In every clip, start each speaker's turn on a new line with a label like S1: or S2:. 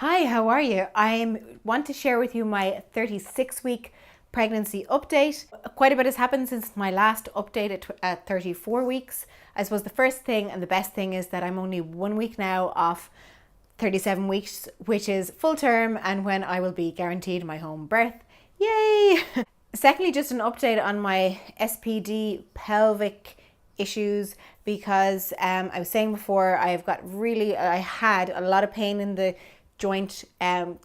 S1: Hi, how are you? I want to share with you my 36-week pregnancy update. Quite a bit has happened since my last update at 34 weeks. I suppose the first thing and the best thing is that I'm only 1 week now off 37 weeks, which is full term and when I will be guaranteed my home birth. Yay! Secondly, just an update on my SPD pelvic issues because I was saying before I had a lot of pain in the joint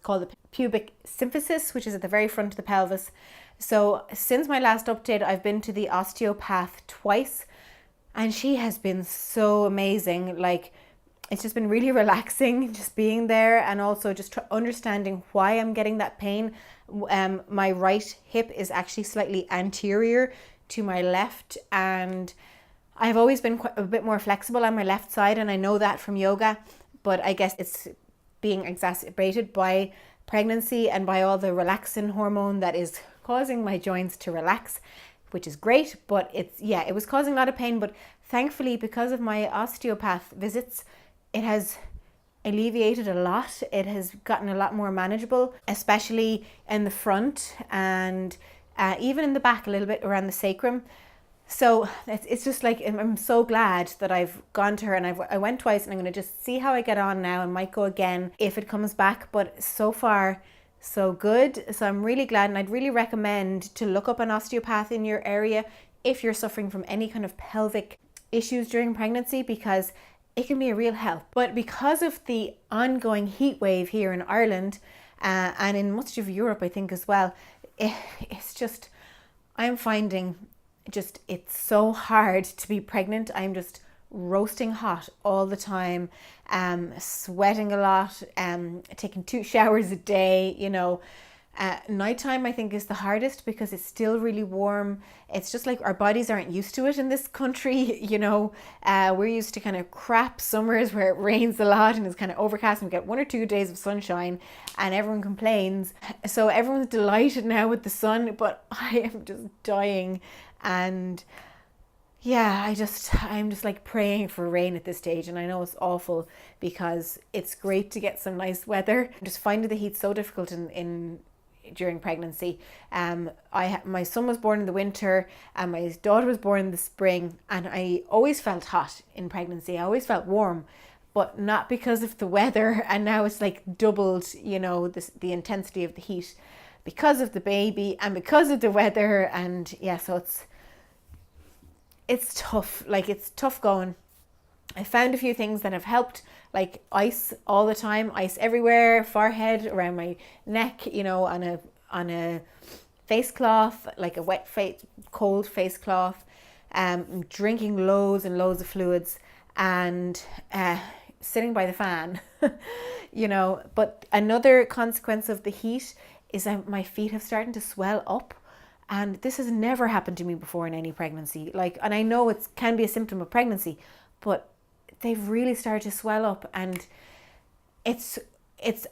S1: called the pubic symphysis, which is at the very front of the pelvis. So since my last update, I've been to the osteopath twice and she has been so amazing. Like, it's just been really relaxing just being there and also just understanding why I'm getting that pain. My right hip is actually slightly anterior to my left, and I've always been a bit more flexible on my left side, and I know that from yoga, but I guess it's being exacerbated by pregnancy and by all the relaxin hormone that is causing my joints to relax, which is great, but it was causing a lot of pain, but thankfully because of my osteopath visits, it has alleviated a lot. It has gotten a lot more manageable, especially in the front and even in the back a little bit around the sacrum. So it's just like, I'm so glad that I've gone to her, and I went twice, and I'm going to just see how I get on now and might go again if it comes back. But so far, so good. So I'm really glad, and I'd really recommend to look up an osteopath in your area if you're suffering from any kind of pelvic issues during pregnancy, because it can be a real help. But because of the ongoing heat wave here in Ireland and in much of Europe, I think as well, it's just, I'm finding just it's so hard to be pregnant. I'm just roasting hot all the time, sweating a lot, taking 2 showers a day, nighttime I think is the hardest because it's still really warm. It's just like our bodies aren't used to it in this country, we're used to kind of crap summers where it rains a lot and it's kind of overcast and we get 1 or 2 days of sunshine and everyone complains. So everyone's delighted now with the sun, but I am just dying. And yeah, I'm just like praying for rain at this stage, and I know it's awful because it's great to get some nice weather. I'm just finding the heat so difficult in during pregnancy. My son was born in the winter and my daughter was born in the spring, and I always felt hot in pregnancy. I always felt warm, but not because of the weather. And now it's like doubled, the intensity of the heat because of the baby and because of the weather. And yeah, so it's tough. Like, it's tough going. I found a few things that have helped, like ice all the time, ice everywhere, forehead, around my neck, on a face cloth, like a wet face, cold face cloth, drinking loads and loads of fluids, and sitting by the fan, But another consequence of the heat is that my feet have started to swell up. And this has never happened to me before in any pregnancy. And I know it can be a symptom of pregnancy, but they've really started to swell up, and it's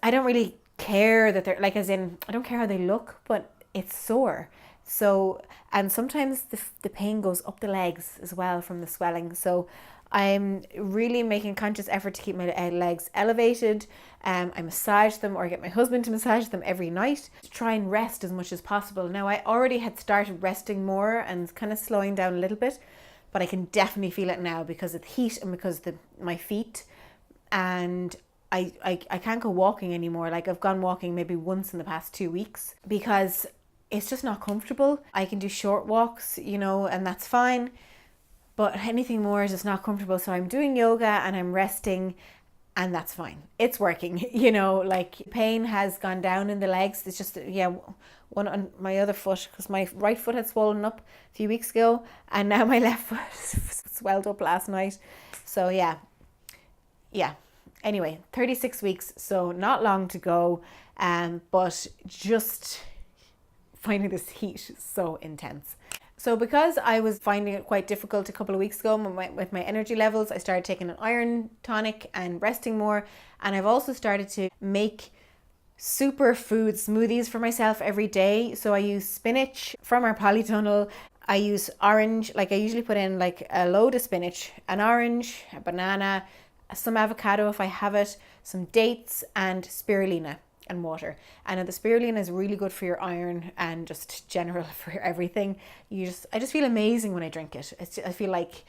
S1: I don't really care that they're like, as in, I don't care how they look, but it's sore. So, and sometimes the pain goes up the legs as well from the swelling. So I'm really making a conscious effort to keep my legs elevated. I massage them, or get my husband to massage them every night to try and rest as much as possible. Now, I already had started resting more and kind of slowing down a little bit, but I can definitely feel it now because of the heat and because of my feet. And I can't go walking anymore. Like, I've gone walking maybe once in the past 2 weeks because it's just not comfortable. I can do short walks, and that's fine. But anything more is just not comfortable. So I'm doing yoga and I'm resting, and that's fine. It's working, like, pain has gone down in the legs. It's just, one on my other foot, because my right foot had swollen up a few weeks ago, and now my left foot swelled up last night. So yeah. Anyway, 36 weeks, so not long to go, but just finding this heat so intense. So because I was finding it quite difficult a couple of weeks ago with my energy levels, I started taking an iron tonic and resting more. And I've also started to make superfood smoothies for myself every day. So I use spinach from our polytunnel. I use orange, like I usually put in like a load of spinach, an orange, a banana, some avocado if I have it, some dates, and spirulina and water. And the spirulina is really good for your iron and just general for everything. I just feel amazing when I drink it. I feel like,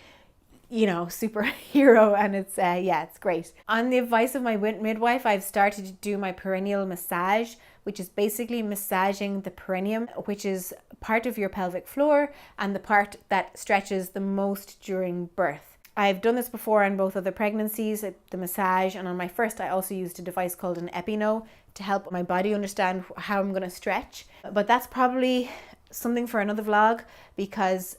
S1: superhero, and it's great. On the advice of my midwife, I've started to do my perineal massage, which is basically massaging the perineum, which is part of your pelvic floor and the part that stretches the most during birth. I've done this before on both other pregnancies, the massage, and on my first I also used a device called an Epino to help my body understand how I'm going to stretch. But that's probably something for another vlog, because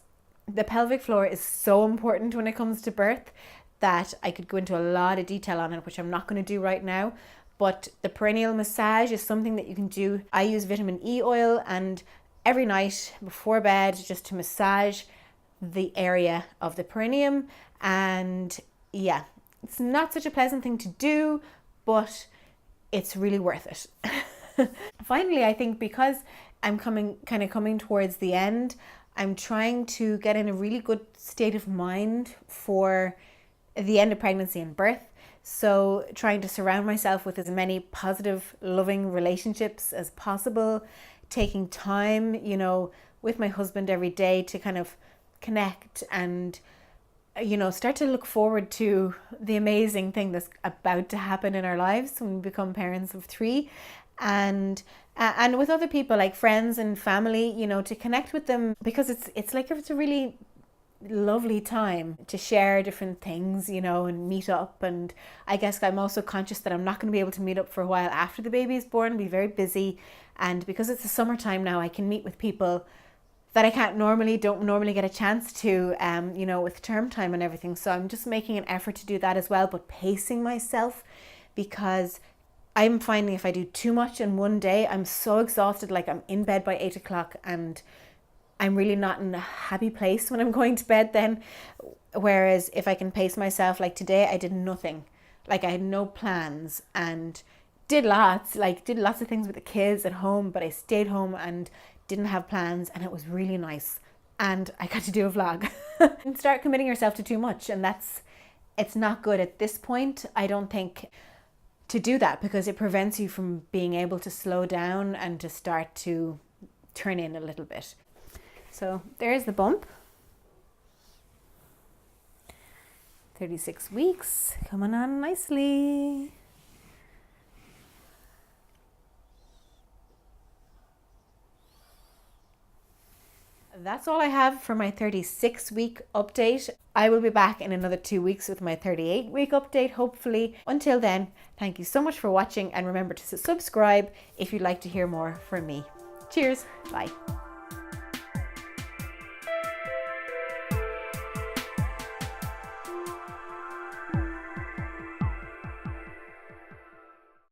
S1: the pelvic floor is so important when it comes to birth that I could go into a lot of detail on it, which I'm not going to do right now. But the perineal massage is something that you can do. I use vitamin E oil and every night before bed just to massage the area of the perineum. And yeah, it's not such a pleasant thing to do, but it's really worth it. Finally, I think because I'm coming towards the end, I'm trying to get in a really good state of mind for the end of pregnancy and birth. So trying to surround myself with as many positive, loving relationships as possible, taking time, with my husband every day to kind of connect and, start to look forward to the amazing thing that's about to happen in our lives when we become parents of 3. And with other people like friends and family, to connect with them, because it's a really lovely time to share different things, and meet up. And I guess I'm also conscious that I'm not going to be able to meet up for a while after the baby is born, be very busy. And because it's the summertime now, I can meet with people that I don't normally get a chance to, with term time and everything. So I'm just making an effort to do that as well, but pacing myself, because I'm finding if I do too much in one day, I'm so exhausted, like I'm in bed by 8 o'clock and I'm really not in a happy place when I'm going to bed then. Whereas if I can pace myself, like today I did nothing, like I had no plans and did lots of things with the kids at home, but I stayed home and didn't have plans, and it was really nice. And I got to do a vlog. And start committing yourself to too much, and it's not good at this point, I don't think, to do that, because it prevents you from being able to slow down and to start to turn in a little bit. So there's the bump. 36 weeks, coming on nicely. That's all I have for my 36-week update. I will be back in another 2 weeks with my 38-week update, hopefully. Until then, thank you so much for watching, and remember to subscribe if you'd like to hear more from me. Cheers, bye.